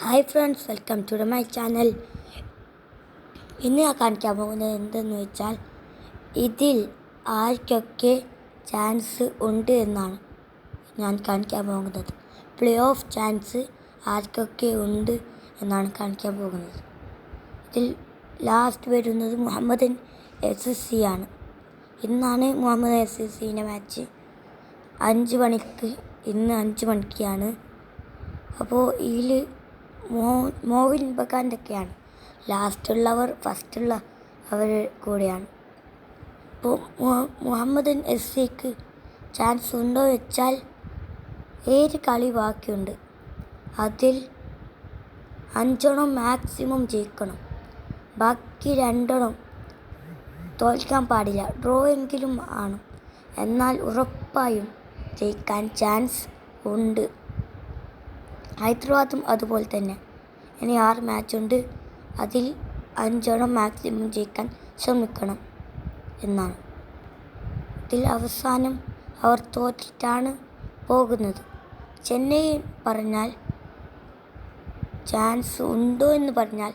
Hi friends, welcome to my channel. ഇന്ന് ഞാൻ കാണിക്കാൻ പോകുന്നത് എന്തെന്ന് വെച്ചാൽ ഇതിൽ ആർക്കൊക്കെ ചാൻസ് ഉണ്ട് എന്നാണ് ഞാൻ കാണിക്കാൻ പോകുന്നത്. പ്ലേ ഓഫ് ചാൻസ് ആർക്കൊക്കെ ഉണ്ട് എന്നാണ് കാണിക്കാൻ പോകുന്നത്. ഇതിൽ ലാസ്റ്റ് വരുന്നത് മുഹമ്മദൻ SSC ആണ്. ഇന്നാണ് മുഹമ്മദ് SSCൻ്റെ മാച്ച് 5 മണിക്ക്. ഇന്ന് 5 മണിക്കാണ്. അപ്പോൾ ഇതിൽ മോവിൻ ബഗാൻ്റെയൊക്കെയാണ് ലാസ്റ്റുള്ളവർ, ഫസ്റ്റുള്ള അവർ കൂടെയാണ്. ഇപ്പോൾ മുഹമ്മദൻ SSCക്ക് ചാൻസ് ഉണ്ടോ വെച്ചാൽ 7 കളി ബാക്കിയുണ്ട്. അതിൽ 5 മാക്സിമം ജയിക്കണം. ബാക്കി 2 തോൽക്കാൻ പാടില്ല. ഡ്രോ എങ്കിലും ആണ്. എന്നാൽ ഉറപ്പായും ജയിക്കാൻ ചാൻസ് ഉണ്ട്. ഹൈദരാബാദും അതുപോലെ തന്നെ. ഇനി 6 മാച്ചുണ്ട്. അതിൽ 5 മാക്സിമം ജയിക്കാൻ ശ്രമിക്കണം എന്നാണ്. ഇതിൽ അവസാനം അവർ തോറ്റിട്ടാണ് പോകുന്നത്. ചെന്നൈ പറഞ്ഞാൽ ചാൻസ് ഉണ്ടോ എന്ന് പറഞ്ഞാൽ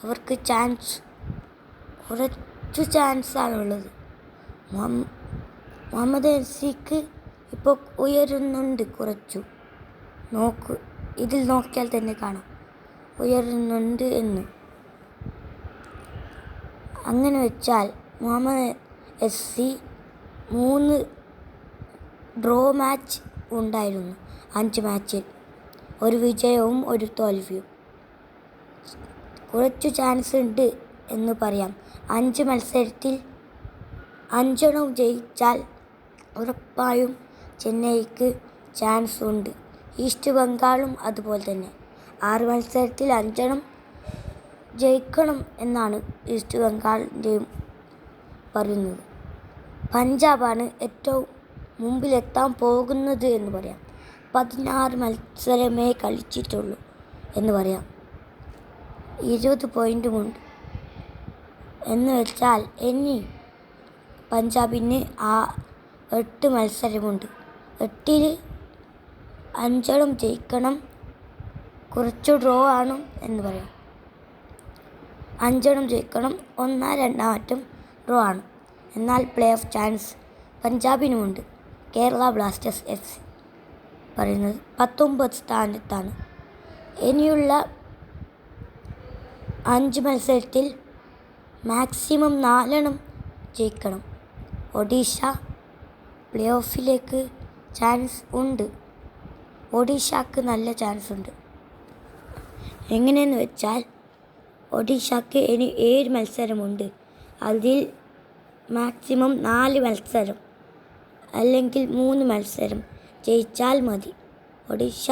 അവർക്ക് കുറച്ചു ചാൻസാണുള്ളത്. മുഹമ്മദ് SSCക്ക് ഇപ്പോൾ ഉയരുന്നുണ്ട് കുറച്ചു. ഇതിൽ നോക്കിയാൽ തന്നെ കാണാം ഉയരുന്നുണ്ട് എന്ന്. അങ്ങനെ വെച്ചാൽ മുഹമ്മദ് SSC 3 ഡ്രോ മാച്ച് ഉണ്ടായിരുന്നു. 5 മാച്ചിൽ 1 വിജയവും 1 തോൽവിയും. കുറച്ചു ചാൻസ് ഉണ്ട് എന്ന് പറയാം. 5 മത്സരത്തിൽ 5 ജയിച്ചാൽ ഉറപ്പായും ചെന്നൈക്ക് ചാൻസ് ഉണ്ട്. ഈസ്റ്റ് ബംഗാളും അതുപോലെ തന്നെ. 6 മത്സരത്തിൽ 5 ജയിക്കണം എന്നാണ് ഈസ്റ്റ് ബംഗാളിൻ്റെയും പറയുന്നത്. പഞ്ചാബാണ് ഏറ്റവും മുമ്പിലെത്താൻ പോകുന്നത് എന്ന് പറയാം. 16 മത്സരമേ കളിച്ചിട്ടുള്ളൂ എന്ന് പറയാം. 20 പോയിൻറ്റുമുണ്ട് എന്ന് വെച്ചാൽ ഇനി പഞ്ചാബിന് 8 മത്സരമുണ്ട്. 8ൽ 5 ജയിക്കണം. കുറച്ച് ഡ്രോ ആണ് എന്ന് പറയാം. 5 ജയിക്കണം. 1-2 ഡ്രോ ആണ്. എന്നാൽ പ്ലേ ഓഫ് ചാൻസ് പഞ്ചാബിനുമുണ്ട്. കേരള ബ്ലാസ്റ്റേഴ്സ് FC പറയുന്നത് 19 സ്ഥാനത്താണ്. ഇനിയുള്ള 5 മത്സരത്തിൽ മാക്സിമം 4 ജയിക്കണം. ഒഡീഷ പ്ലേ ഓഫിലേക്ക് ചാൻസ് ഉണ്ട്. ഒഡീഷക്ക് നല്ല ചാൻസ് ഉണ്ട്. എങ്ങനെയെന്ന് വെച്ചാൽ ഒഡീഷക്ക് ഇനി 7 മത്സരമുണ്ട്. അതിൽ മാക്സിമം 4 മത്സരം അല്ലെങ്കിൽ 3 മത്സരം ജയിച്ചാൽ മതി. ഒഡീഷ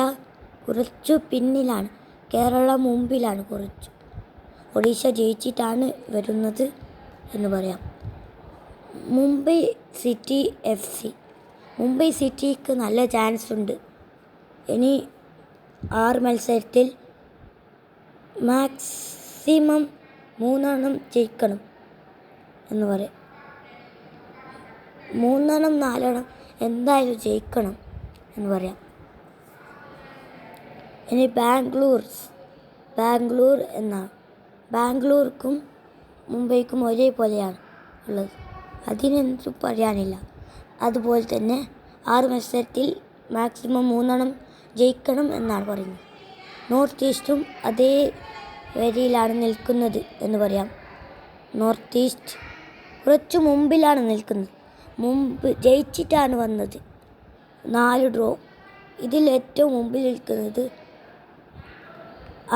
കുറച്ചു പിന്നിലാണ്. കേരളം മുമ്പിലാണ് കുറച്ചു. ഒഡീഷ ജയിച്ചിട്ടാണ് വരുന്നത് എന്ന് പറയാം. Mumbai city FC. മുംബൈ സിറ്റിക്ക് നല്ല ചാൻസ് ഉണ്ട്. ഇനി 6 മത്സരത്തിൽ മാക്സിമം 3 ജയിക്കണം എന്ന് പറയാം. 3-4 എന്തായാലും ജയിക്കണം എന്ന് പറയാം. ഇനി ബാംഗ്ലൂർ എന്നാണ്. ബാംഗ്ലൂർക്കും മുംബൈക്കും ഒരേപോലെയാണ് ഉള്ളത്. അതിനെന്തും പറയാനില്ല. അതുപോലെ തന്നെ 6 മത്സരത്തിൽ മാക്സിമം 3 ജയിക്കണം എന്നാണ് പറയുന്നത്. നോർത്ത് ഈസ്റ്റും അതേ വരിയിലാണ് നിൽക്കുന്നത് എന്ന് പറയാം. നോർത്ത് ഈസ്റ്റ് കുറച്ചു മുമ്പിലാണ് നിൽക്കുന്നത്. മുമ്പ് ജയിച്ചിട്ടാണ് വന്നത്. 4 ഡ്രോ. ഇതിൽ ഏറ്റവും മുമ്പിൽ നിൽക്കുന്നത്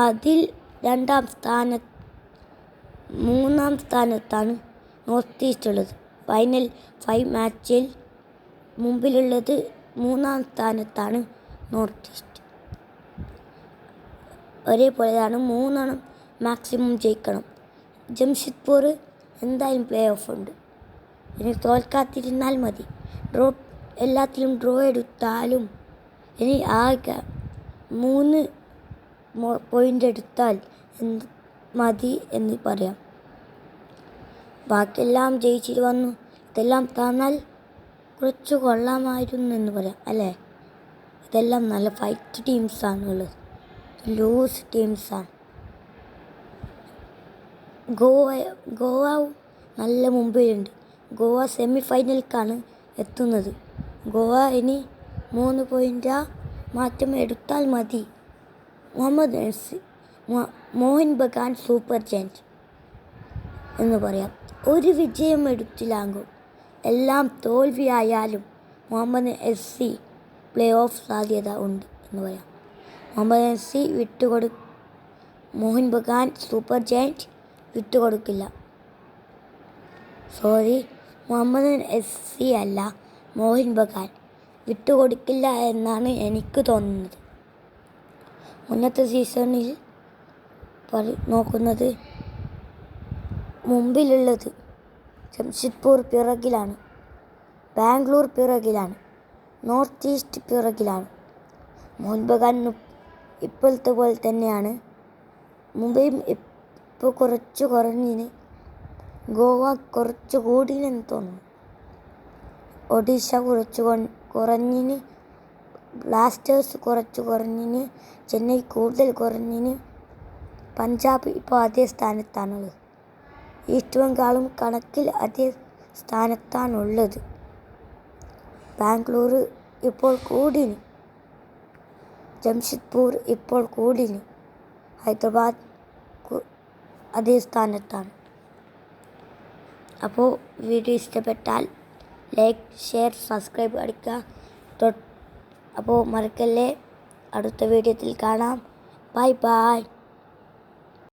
അതിൽ 3-ാം സ്ഥാനത്താണ് നോർത്ത് ഈസ്റ്റ് ഉള്ളത്. ഫൈനൽ 5 മാച്ചിൽ മുമ്പിലുള്ളത് 3-ാം സ്ഥാനത്താണ് നോർത്ത് ഈസ്റ്റ്. ഒരേപോലെയാണ്. 3 മാക്സിമം ജയിക്കണം. ജംഷഡ്പൂർ എന്തായാലും പ്ലേ ഓഫ് ഉണ്ട്. ഇനി തോൽക്കാതിരുന്നാൽ മതി. എല്ലാത്തിലും ഡ്രോ എടുത്താലും ഇനി ആകെ 3 പോയിൻ്റ് എടുത്താൽ മതി എന്ന് പറയാം. ബാക്കിയെല്ലാം ജയിച്ചിട്ട് വന്നു. ഇതെല്ലാം തന്നാൽ കുറച്ച് കൊള്ളാമായിരുന്നു എന്ന് പറയാം അല്ലേ. ഇതെല്ലാം നല്ല ഫൈറ്റ് ടീംസാണുള്ളത്. ലൂസ് ടീംസാണ്. ഗോവ നല്ല മുമ്പിലുണ്ട്. ഗോവ സെമി ഫൈനലിലേക്കാണ് എത്തുന്നത്. ഗോവ ഇനി 3 പോയിൻ്റ് മാറ്റം എടുത്താൽ മതി. മോഹൻ ബഗാൻ സൂപ്പർ ജയൻറ്റ് എന്ന് പറയാം. ഒരു വിജയം എടുത്തില്ലാങ്കും എല്ലാം തോൽവിയായാലും മുഹമ്മദ് FC പ്ലേ ഓഫ് സാധ്യത ഉണ്ട് എന്ന് പറയാം. മോഹൻ ബഗാൻ സൂപ്പർ ജയൻറ്റ് വിട്ടുകൊടുക്കില്ല. മുഹമ്മദ് FC അല്ല, മോഹൻ ബഗാൻ വിട്ടുകൊടുക്കില്ല എന്നാണ് എനിക്ക് തോന്നുന്നത്. മുന്നത്തെ സീസണിൽ നോക്കുന്നത് മുമ്പിലുള്ളത് ജംഷഡ്പൂർ പിറകിലാണ്, ബാംഗ്ലൂർ പിറകിലാണ്, നോർത്ത് ഈസ്റ്റ് പിറകിലാണ്. മോഹൻ ബഗാൻ ഇപ്പോഴത്തെ പോലെ തന്നെയാണ്. മുംബൈയും ഇപ്പോൾ കുറച്ച് കുറഞ്ഞിന്, ഗോവ കുറച്ച് കൂടിനെന്ന് തോന്നുന്നു. ഒഡീഷ കുറച്ച് കുറഞ്ഞിന്, ബ്ലാസ്റ്റേഴ്സ് കുറച്ച് കുറഞ്ഞിന്, ചെന്നൈ കൂടുതൽ കുറഞ്ഞിന്, പഞ്ചാബ് ഇപ്പോൾ അതേ സ്ഥാനത്താണുള്ളത്. ഈസ്റ്റ് ബംഗാളും കണക്കിൽ അതേ സ്ഥാനത്താണുള്ളത്. ബാംഗ്ലൂർ ഇപ്പോൾ കൂടിന്, ജംഷഡ്പൂർ ഇപ്പോൾ കൂടിന്, ഹൈദരാബാദ് അതേ സ്ഥാനത്താണ്. അപ്പോൾ വീഡിയോ ഇഷ്ടപ്പെട്ടാൽ ലൈക്ക്, ഷെയർ, സബ്സ്ക്രൈബ് അടിക്കുക. അപ്പോൾ മറക്കല്ലേ. അടുത്ത വീഡിയോയിൽ കാണാം. Bye bye.